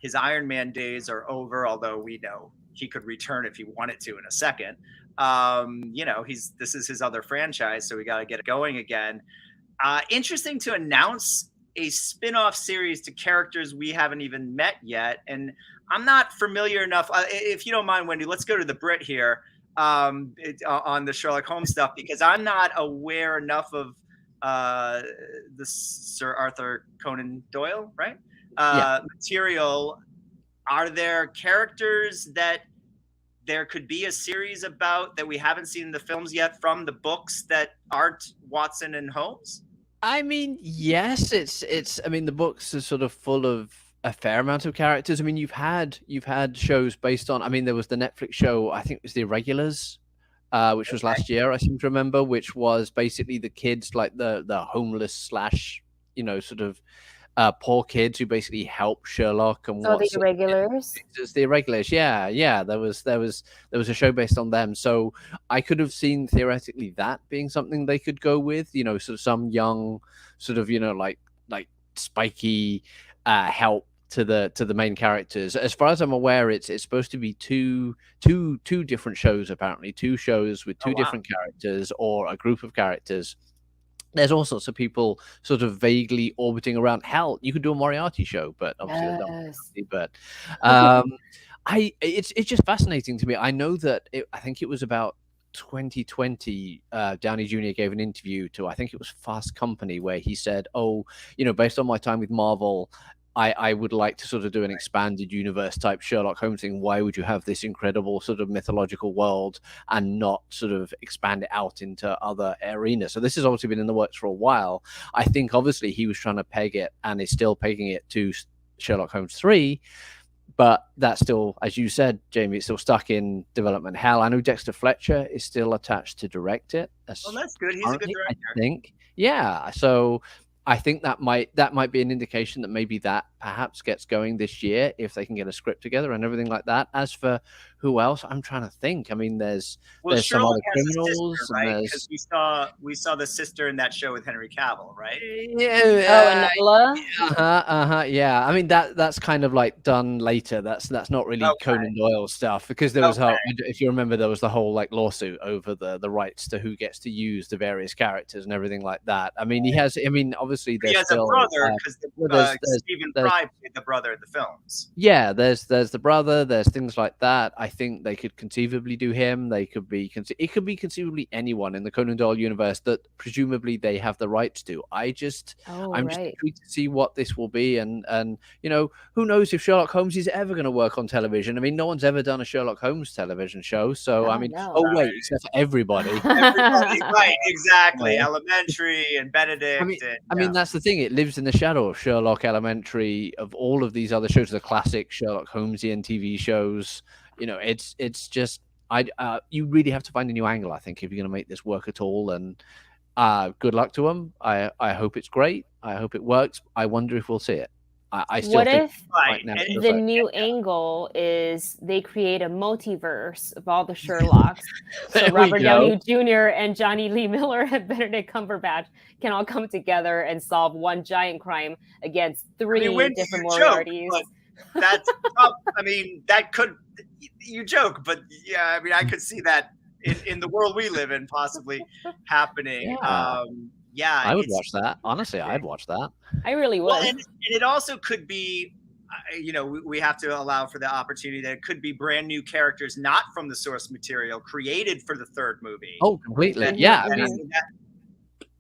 Speaker 1: his Iron Man days are over, although we know he could return if he wanted to in a second. This is his other franchise, so we got to get it going again. Interesting to announce a spin-off series to characters we haven't even met yet, and I'm not familiar enough. If you don't mind, Wendy, let's go to the Brit here on the Sherlock Holmes stuff, because I'm not aware enough of the Sir Arthur Conan Doyle, right? Material. Are there characters that there could be a series about that we haven't seen in the films yet from the books that aren't Watson and Holmes?
Speaker 3: Yes, it's the books are sort of full of a fair amount of characters. You've had shows based on, there was the Netflix show, I think it was The Irregulars, which was last year, I seem to remember, which was basically the kids, like the homeless slash, sort of poor kids who basically help Sherlock. And
Speaker 2: The Irregulars?
Speaker 3: The Irregulars, yeah. There was a show based on them. So I could have seen theoretically that being something they could go with, sort of some young, sort of, like spiky help to the main characters. As far as I'm aware, it's supposed to be two different shows, apparently, two shows with two different characters or a group of characters. There's all sorts of people sort of vaguely orbiting around. Hell, you could do a Moriarty show, but obviously it's just fascinating to me. I know that I think it was about 2020, Downey Jr. gave an interview to, I think it was Fast Company, where he said, based on my time with Marvel, I would like to sort of do an expanded universe type Sherlock Holmes thing. Why would you have this incredible sort of mythological world and not sort of expand it out into other arenas? So this has obviously been in the works for a while. I think obviously he was trying to peg it and is still pegging it to Sherlock Holmes 3. But that's still, as you said, Jamie, it's still stuck in development hell. I know Dexter Fletcher is still attached to direct it.
Speaker 1: That's good. He's a good director.
Speaker 3: I think. Yeah. So I think that might be an indication that maybe that perhaps gets going this year if they can get a script together and everything like that. As for who else, I'm trying to think. There's some other criminals,
Speaker 1: sister, right? Because we saw the sister in that show with Henry Cavill, right?
Speaker 3: Yeah.
Speaker 2: Enola.
Speaker 3: Yeah. That's kind of like done later. That's not really Conan Doyle stuff, because there was if you remember, there was the whole like lawsuit over the rights to who gets to use the various characters and everything like that. He has. Obviously,
Speaker 1: he has
Speaker 3: still,
Speaker 1: a brother, because Stephen Fry played the brother in the films.
Speaker 3: Yeah, there's the brother. There's things like that. I think they could conceivably do him. It could be conceivably anyone in the Conan Doyle universe that presumably they have the rights to. I'm just intrigued to see what this will be, and who knows if Sherlock Holmes is ever going to work on television. No one's ever done a Sherlock Holmes television show, so except for everybody.
Speaker 1: Everybody, right? Exactly. Elementary and Benedict.
Speaker 3: That's the thing. It lives in the shadow of Sherlock Elementary, of all of these other shows, the classic Sherlock Holmesian TV shows. It's just you really have to find a new angle, I think, if you're going to make this work at all. And good luck to them. I hope it's great. I hope it works. I wonder if we'll see it. I still
Speaker 2: what
Speaker 3: think
Speaker 2: if right now, the new angle is they create a multiverse of all the Sherlocks? So Robert Downey Jr. and Johnny Lee Miller and Benedict Cumberbatch can all come together and solve one giant crime against three different Moriartys.
Speaker 1: That's that could, you joke, but yeah, I could see that in the world we live in possibly happening.
Speaker 3: I would watch that. Honestly, I'd watch that.
Speaker 2: I really would.
Speaker 1: Well, and it also could be we have to allow for the opportunity that it could be brand new characters, not from the source material, created for the third movie.
Speaker 3: Oh, completely.
Speaker 1: And,
Speaker 3: Yeah.
Speaker 1: and
Speaker 3: I
Speaker 1: I
Speaker 3: mean,
Speaker 1: think that,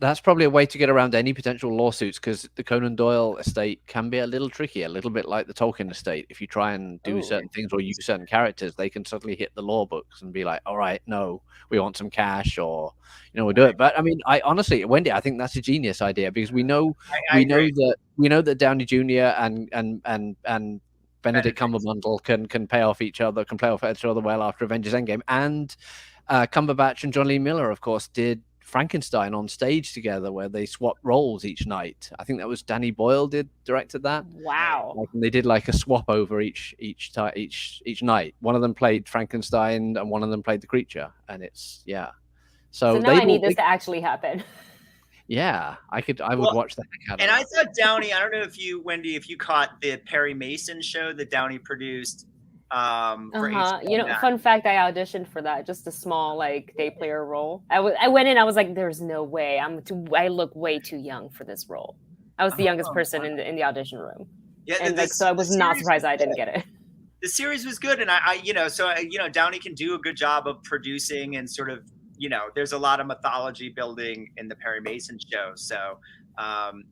Speaker 3: that's probably a way to get around any potential lawsuits, because the Conan Doyle estate can be a little tricky, a little bit like the Tolkien estate. If you try and do certain things or use certain characters, they can suddenly hit the law books and be like, all right, no, we want some cash, or we'll do it. But I mean, I honestly, Wendy, I think that's a genius idea, because we know that Downey Jr. and Benedict Cumberbatch can play off each other well after Avengers Endgame, and Cumberbatch and John Lee Miller, of course, did Frankenstein on stage together, where they swapped roles each night. I think that was Danny Boyle directed that.
Speaker 2: Wow.
Speaker 3: And they did like a swap over each night. One of them played Frankenstein and one of them played the creature, and it's So
Speaker 2: now I need this to actually happen.
Speaker 3: Yeah, I would watch that.
Speaker 1: And I thought Downey, I don't know if you, Wendy, if you caught the Perry Mason show that Downey produced. For
Speaker 2: Fun fact, I auditioned for that, just a small day player role. I went in, I was like, there's no way, I look way too young for this role. I was the youngest person in the audition room. Yeah, and so I was not surprised I didn't get it.
Speaker 1: The series was good, and Downey can do a good job of producing, and sort of, there's a lot of mythology building in the Perry Mason show. So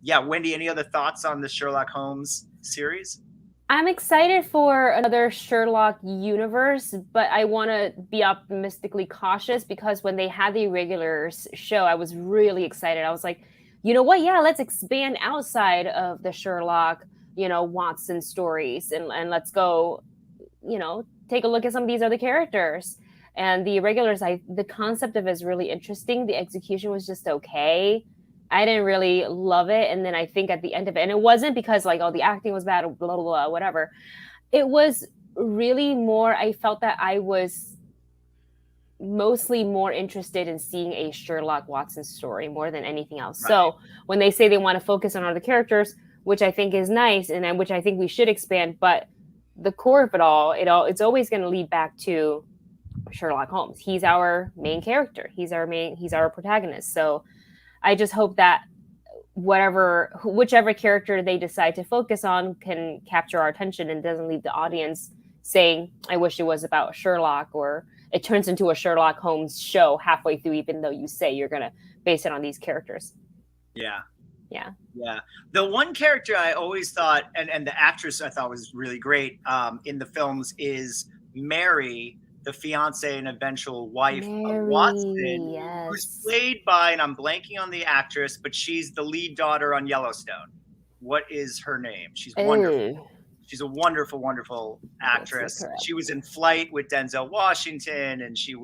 Speaker 1: Wendy, any other thoughts on the Sherlock Holmes series?
Speaker 2: I'm excited for another Sherlock universe, but I want to be optimistically cautious, because when they had the regulars show, I was really excited. I was like, you know what? Yeah, let's expand outside of the Sherlock, Watson stories, and let's go, take a look at some of these other characters. And the regulars, the concept of it is really interesting. The execution was just okay. I didn't really love it. And then I think at the end of it, and it wasn't because the acting was bad, blah, blah, blah, whatever. It was really more, I felt that I was mostly more interested in seeing a Sherlock Watson story more than anything else. Right. So when they say they want to focus on other characters, which I think is nice, and which I think we should expand, but the core of it all, it's always going to lead back to Sherlock Holmes. He's our main character. He's our protagonist. So I just hope that whichever character they decide to focus on can capture our attention and doesn't leave the audience saying, I wish it was about Sherlock, or it turns into a Sherlock Holmes show halfway through, even though you say you're going to base it on these characters.
Speaker 1: Yeah.
Speaker 2: Yeah.
Speaker 1: The one character I always thought, and the actress I thought was really great in the films, is Mary, the fiance and eventual wife of Watson, who's played by, and I'm blanking on the actress, but she's the lead daughter on Yellowstone. What is her name? She's wonderful. She's a wonderful, wonderful actress. She was in Flight with Denzel Washington, and she's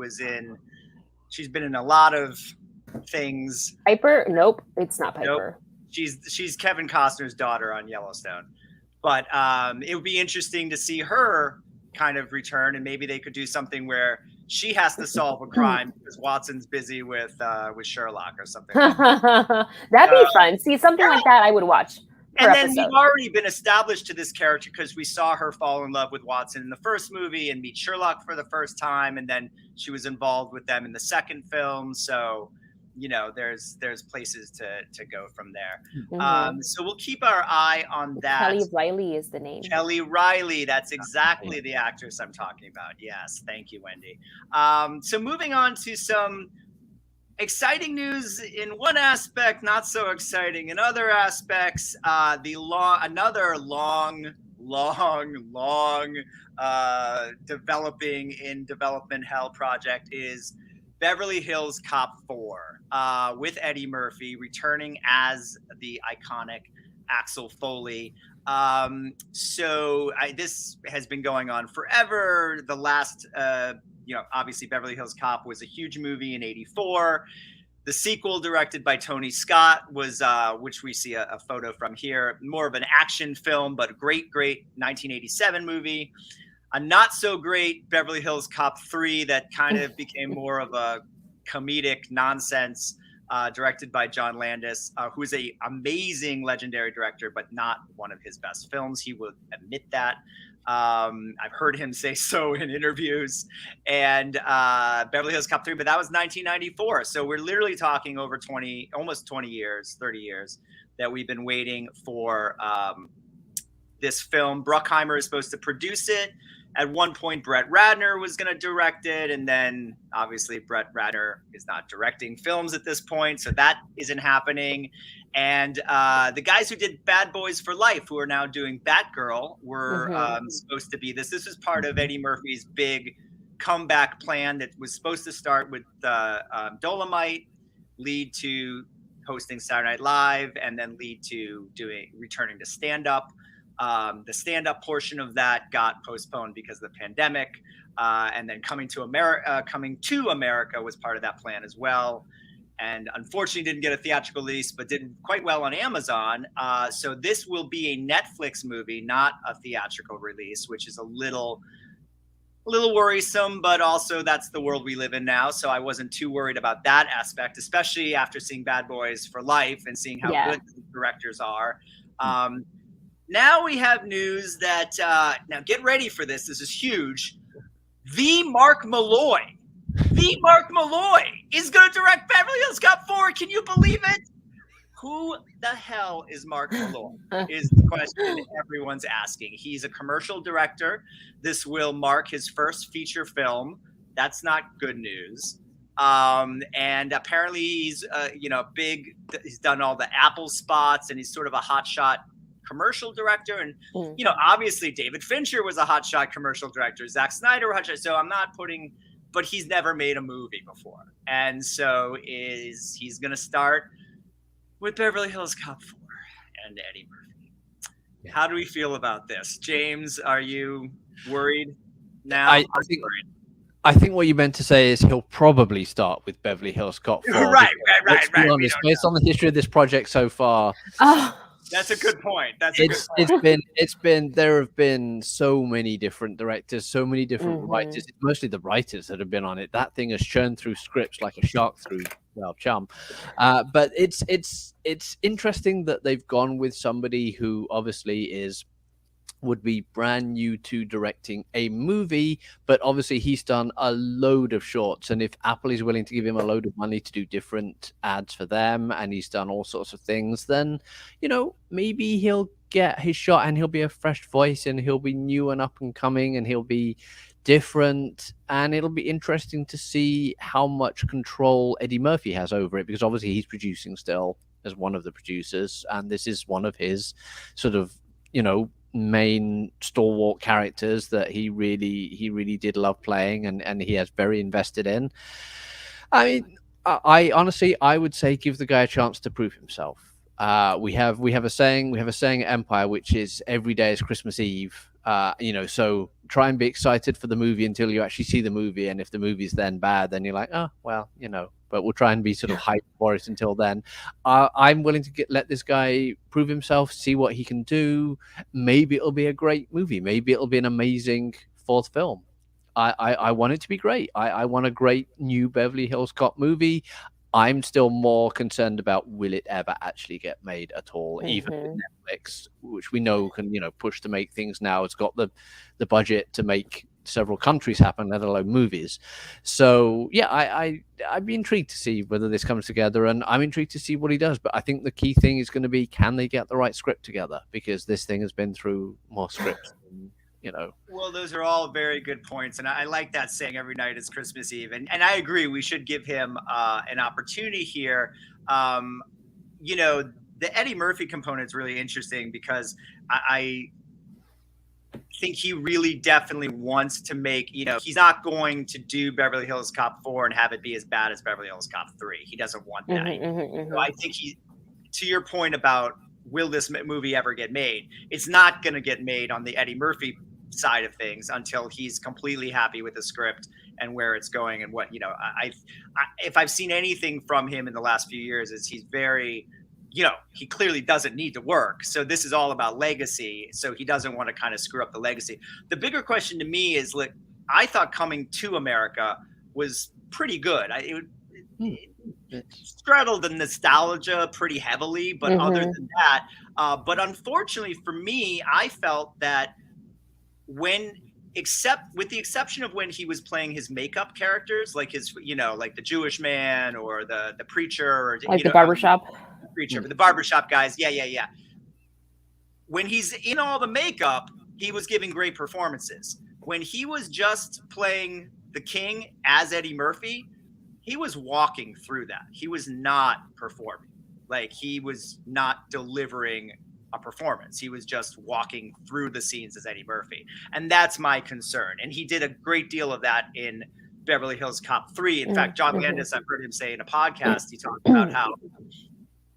Speaker 1: been in a lot of things.
Speaker 2: Piper? Nope, it's not Piper.
Speaker 1: Nope. She's Kevin Costner's daughter on Yellowstone. But it would be interesting to see her kind of return, and maybe they could do something where she has to solve a crime because Watson's busy with Sherlock or something.
Speaker 2: That'd be fun. See, something like that I would watch.
Speaker 1: And then we've already been established to this character because we saw her fall in love with Watson in the first movie and meet Sherlock for the first time, and then she was involved with them in the second film. So there's places to go from there. Mm-hmm. So we'll keep our eye on that.
Speaker 2: Kelly Riley is the name.
Speaker 1: Kelly Riley. That's exactly the actress I'm talking about. Yes. Thank you, Wendy. So moving on to some exciting news in one aspect, not so exciting in other aspects. Another long developing in development hell project is Beverly Hills Cop 4, with Eddie Murphy returning as the iconic Axel Foley. This has been going on forever. The last, obviously Beverly Hills Cop was a huge movie in '84. The sequel, directed by Tony Scott, was, which we see a photo from here, more of an action film, but a great 1987 movie. A not so great Beverly Hills Cop 3 that kind of became more of a comedic nonsense, directed by John Landis, who is an amazing, legendary director, but not one of his best films. He would admit that. I've heard him say so in interviews. And Beverly Hills Cop 3, but that was 1994. So we're literally talking over almost 20 years, 30 years that we've been waiting for this film. Bruckheimer is supposed to produce it. At one point, Brett Ratner was going to direct it, and then obviously Brett Ratner is not directing films at this point, so that isn't happening. And the guys who did Bad Boys for Life, who are now doing Batgirl, were supposed to be this. This was part of Eddie Murphy's big comeback plan that was supposed to start with Dolomite, lead to hosting Saturday Night Live, and then lead to returning to stand-up. The stand-up portion of that got postponed because of the pandemic, and then Coming to America was part of that plan as well, and unfortunately didn't get a theatrical release, but did quite well on Amazon. So this will be a Netflix movie, not a theatrical release, which is a little worrisome, but also that's the world we live in now. So I wasn't too worried about that aspect, especially after seeing Bad Boys for Life and seeing how good the directors are. Now we have news that, now get ready for this. This is huge. Mark Molloy is going to direct Beverly Hills Cop 4. Can you believe it? Who the hell is Mark Molloy is the question everyone's asking. He's a commercial director. This will mark his first feature film. That's not good news. And apparently he's, he's done all the Apple spots, and he's sort of a hotshot commercial director. And, obviously David Fincher was a hotshot commercial director. Zack Snyder, hotshot. So I'm not but he's never made a movie before. And so he's going to start with Beverly Hills Cop 4 and Eddie Murphy. Yeah. How do we feel about this? James, are you worried now?
Speaker 3: I think what you meant to say is he'll probably start with Beverly Hills Cop 4.
Speaker 1: Right.
Speaker 3: Based on the history of this project so far.
Speaker 1: That's a good point.
Speaker 3: There have been so many different directors, so many different writers. It's mostly the writers that have been on it. That thing has churned through scripts like a shark through chum. But it's interesting that they've gone with somebody who obviously would be brand new to directing a movie, but obviously he's done a load of shorts, and if Apple is willing to give him a load of money to do different ads for them, and he's done all sorts of things, then maybe he'll get his shot, and he'll be a fresh voice, and he'll be new and up and coming, and he'll be different, and it'll be interesting to see how much control Eddie Murphy has over it, because obviously he's producing still as one of the producers, and this is one of his sort of main stalwart characters that he really did love playing, and he has very invested in. I mean, I honestly would say give the guy a chance to prove himself. We have a saying at Empire, which is every day is Christmas Eve. So try and be excited for the movie until you actually see the movie, and if the movie's then bad, then you're like, oh well, but we'll try and be sort of hyped for it until then. I'm willing to let this guy prove himself, see what he can do. Maybe it'll be a great movie. Maybe it'll be an amazing fourth film. I want it to be great. I want a great new Beverly Hills Cop movie. I'm still more concerned about will it ever actually get made at all, even with Netflix, which we know can, push to make things now. It's got the budget to make several countries happen, let alone movies. So yeah, I'd be intrigued to see whether this comes together, and I'm intrigued to see what he does. But I think the key thing is going to be, can they get the right script together? Because this thing has been through more scripts than,
Speaker 1: Well, those are all very good points, and I like that saying every night is Christmas Eve, and I agree we should give him an opportunity here. The Eddie Murphy component is really interesting because I think he really definitely wants to make, he's not going to do Beverly Hills Cop 4 and have it be as bad as Beverly Hills Cop 3. He doesn't want that. So I think to your point about will this movie ever get made, it's not going to get made on the Eddie Murphy side of things until he's completely happy with the script and where it's going, and what, if I've seen anything from him in the last few years, is he's very, he clearly doesn't need to work. So this is all about legacy. So he doesn't want to kind of screw up the legacy. The bigger question to me is, I thought Coming to America was pretty good. It straddled the nostalgia pretty heavily, but other than that, but unfortunately for me, I felt that with the exception of when he was playing his makeup characters, like his, like the Jewish man or the preacher, or
Speaker 2: like the barbershop
Speaker 1: preacher, the barbershop guys. Yeah. when he's in all the makeup, he was giving great performances. When he was just playing the king as Eddie Murphy, he was walking through that. He was not performing. Like, he was not delivering a performance. He was just walking through the scenes as Eddie Murphy. And that's my concern. And he did a great deal of that in Beverly Hills Cop 3. In fact, John Landis, I've heard him say in a podcast, he talked about how,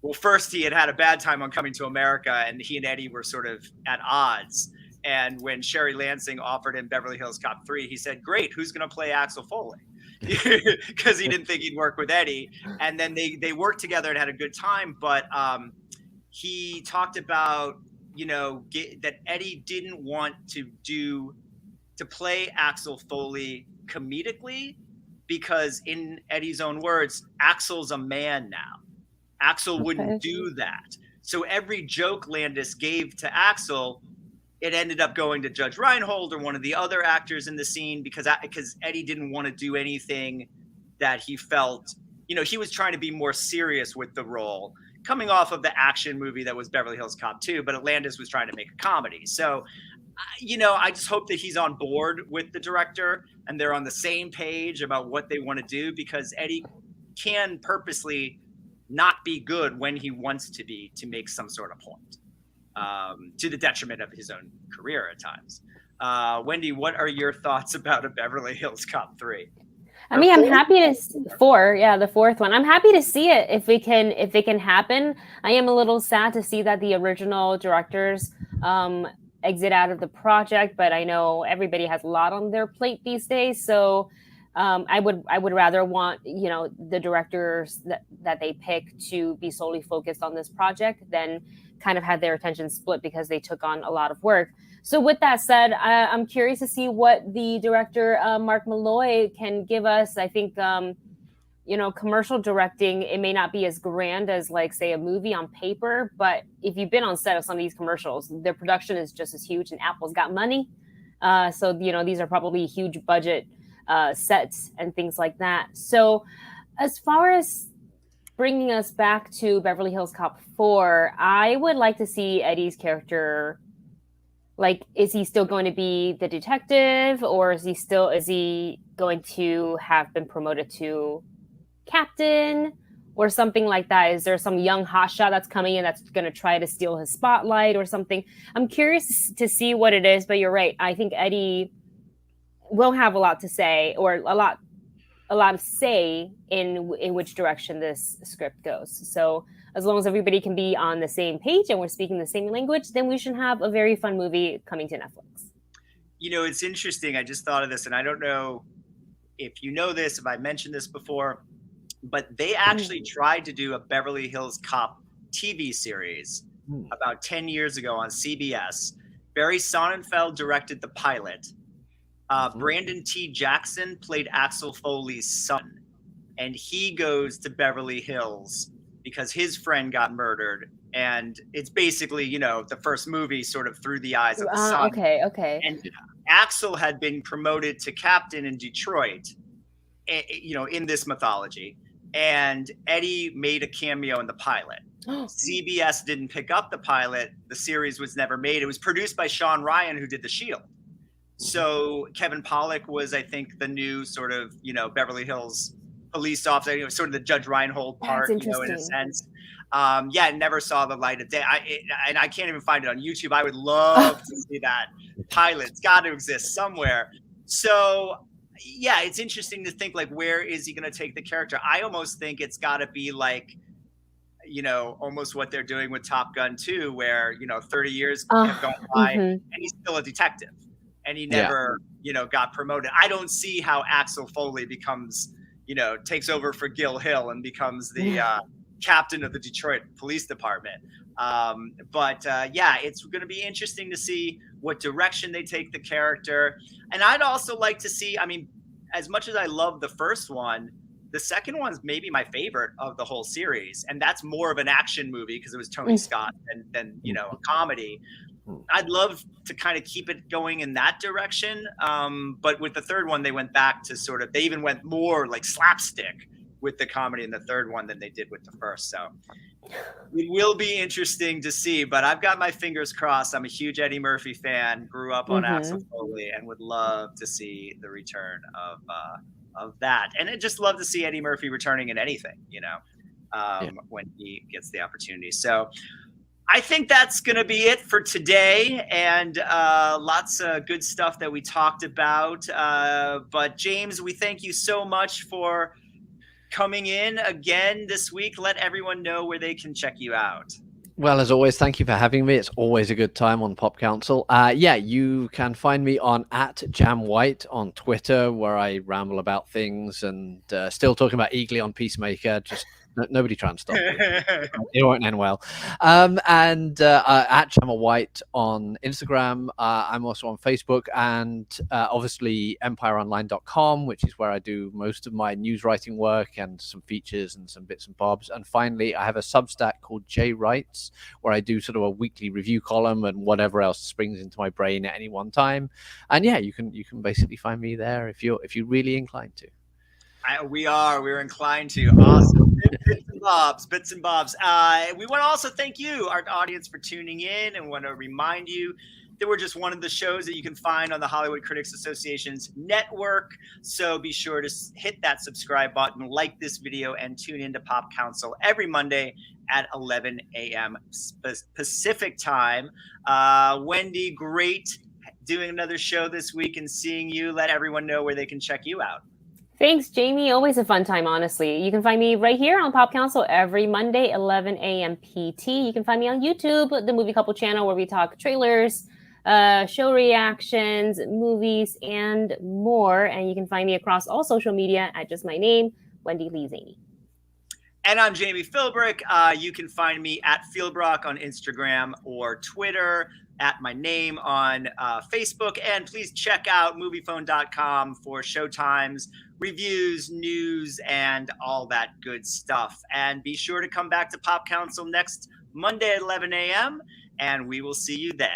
Speaker 1: well, first he had a bad time on Coming to America, and he and Eddie were sort of at odds. And when Sherry Lansing offered him Beverly Hills Cop 3, he said, great, who's going to play Axel Foley? Because he didn't think he'd work with Eddie. And then they worked together and had a good time. But he talked about, that Eddie didn't want to play Axel Foley comedically, because in Eddie's own words, Axel's a man now. Axel wouldn't do that. So every joke Landis gave to Axel, it ended up going to Judge Reinhold or one of the other actors in the scene, because Eddie didn't want to do anything that he felt, he was trying to be more serious with the role, coming off of the action movie that was Beverly Hills Cop 2, but Landis was trying to make a comedy. So, I just hope that he's on board with the director and they're on the same page about what they want to do, because Eddie can purposely not be good when he wants to be, to make some sort of point, to the detriment of his own career at times. Wendy, what are your thoughts about a Beverly Hills Cop 3?
Speaker 2: I mean, I'm happy to the fourth one. I'm happy to see it if it can happen. I am a little sad to see that the original directors exit out of the project, but I know everybody has a lot on their plate these days, so I would rather want the directors that they pick to be solely focused on this project than kind of have their attention split because they took on a lot of work. So with that said, I'm curious to see what the director Mark Molloy can give us. I think commercial directing, it may not be as grand as, like, say, a movie on paper, but if you've been on set of some of these commercials, their production is just as huge, and Apple's got money. So these are probably huge budget sets and things like that. So as far as bringing us back to Beverly Hills Cop 4, I would like to see Eddie's character. Like, is he still going to be the detective, or is he going to have been promoted to captain or something like that? Is there some young hotshot that's coming in that's going to try to steal his spotlight or something? I'm curious to see what it is, but you're right. I think Eddie will have a lot to say, or a lot of say in which direction this script goes. So as long as everybody can be on the same page and we're speaking the same language, then we should have a very fun movie coming to Netflix.
Speaker 1: It's interesting. I just thought of this, and I don't know if you know this, if I mentioned this before, but they actually tried to do a Beverly Hills Cop TV series about 10 years ago on CBS. Barry Sonnenfeld directed the pilot. Brandon T. Jackson played Axel Foley's son, and he goes to Beverly Hills because his friend got murdered. And it's basically, the first movie sort of through the eyes of the son.
Speaker 2: Okay.
Speaker 1: And Axel had been promoted to captain in Detroit, in this mythology. And Eddie made a cameo in the pilot. CBS didn't pick up the pilot. The series was never made. It was produced by Sean Ryan, who did The Shield. So Kevin Pollak was, I think, the new sort of, Beverly Hills police officer, sort of the Judge Reinhold part, in a sense. It never saw the light of day. And I can't even find it on YouTube. I would love to see that pilot. It's got to exist somewhere. So, it's interesting to think, like, where is he going to take the character? I almost think it's got to be like, almost what they're doing with Top Gun 2, where, 30 years have gone by and he's still a detective and he never, got promoted. I don't see how Axel Foley becomes, takes over for Gil Hill and becomes the captain of the Detroit Police Department. It's going to be interesting to see what direction they take the character. And I'd also like to see, as much as I love the first one, the second one's maybe my favorite of the whole series. And that's more of an action movie because it was Tony Scott than a comedy. I'd love to kind of keep it going in that direction. But with the third one, they went back to they even went more like slapstick with the comedy in the third one than they did with the first. So it will be interesting to see, but I've got my fingers crossed. I'm a huge Eddie Murphy fan, grew up on Axel Foley, and would love to see the return of that. And I just love to see Eddie Murphy returning in anything, when he gets the opportunity. So I think that's going to be it for today, and lots of good stuff that we talked about. But James, we thank you so much for coming in again this week. Let everyone know where they can check you out.
Speaker 3: Well, as always, thank you for having me. It's always a good time on Pop Council. You can find me on @JamWhite on Twitter, where I ramble about things and still talking about Eagly on Peacemaker. Just nobody try and stop me. It won't end well. @JamWhite on Instagram. I'm also on Facebook, and obviously EmpireOnline.com, which is where I do most of my news writing work and some features and some bits and bobs. And finally, I have a Substack called J Writes, where I do sort of a weekly review column and whatever else springs into my brain at any one time. And yeah, you can basically find me there if you're really inclined to.
Speaker 1: We're inclined to. Awesome. Bits and bobs. We want to also thank you, our audience, for tuning in, and want to remind you that we're just one of the shows that you can find on the Hollywood Critics Association's network. So be sure to hit that subscribe button, like this video, and tune into Pop Council every Monday at 11 a.m. Pacific time. Wendy, great doing another show this week and seeing you. Let everyone know where they can check you out.
Speaker 2: Thanks, Jamie. Always a fun time, honestly. You can find me right here on Pop Council every Monday, 11 a.m. PT. You can find me on YouTube, the Movie Couple channel, where we talk trailers, show reactions, movies, and more. And you can find me across all social media at just my name, Wendy Lee Zaney.
Speaker 1: And I'm Jamie Philbrick. You can find me at Philbrock on Instagram or Twitter, at my name on Facebook. And please check out MoviePhone.com for showtimes, reviews, news, and all that good stuff. And be sure to come back to Pop Council next Monday at 11 a.m. and we will see you then.